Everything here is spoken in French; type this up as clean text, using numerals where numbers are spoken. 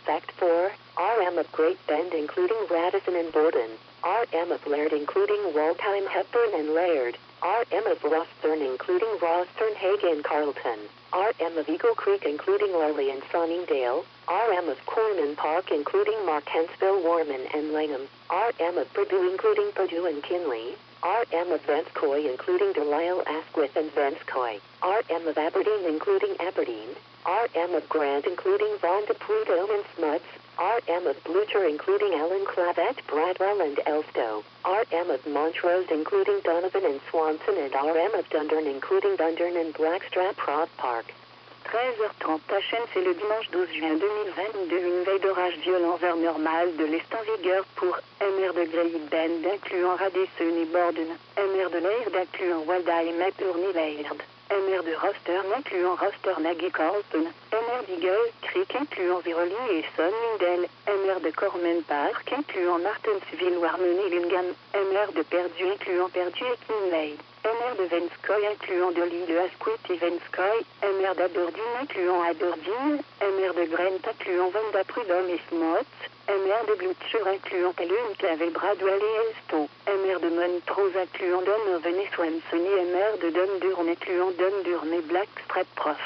Fact 4, RM of Great Bend including Radisson and Borden, RM of Laird including Waldheim, Hepburn and Laird, RM of Rosthern including Rosthern, Hague and Carleton, RM of Eagle Creek including Lurley and Sunningdale, RM of Corman Park including Markensville, Warman and Langham, RM of Purdue including Purdue and Kinley, RM of Vanscoy including Delisle, Asquith and Vanscoy, RM of Aberdeen including Aberdeen, RM of Grant including Vaughan de Prudhomme and Smuts, RM of Blucher including Allen, Clavat, Bradwell and Elstow, RM of Montrose including Donovan and Swanson and RM of Dundurn including Dundurn and Blackstrap Rock Park. 13h30, ta chaîne, c'est le dimanche 12 juin 2022, une veille d'orage violent heure normale de l'est en vigueur pour MR de Great Bend, incluant Radisson et Borden, MR de Laird, incluant Waldheim, Hepburn et Laird, MR de Rosthern, incluant Rosthern, Hague et Carleton, MR d'Eagle Creek, incluant Verolyn et Sunningdale, MR de Corman Park, incluant Martensville, Warman et Lingham, MR de Perdue, incluant Perdue et Kinley, MR de Vanscoy, incluant Delisle, Asquith et Vanscoy, MR d'Aberdeen, incluant Aberdeen, MR de Grant, incluant Vaughan de Prudhomme et Smuts, MR de Blucher, incluant Pelham, Clavel, Bradwell et Elstow, MR de Montrose, incluant Donovan et Swanson et MR de Dundurn, incluant Dundurn et Blackstrap Prof.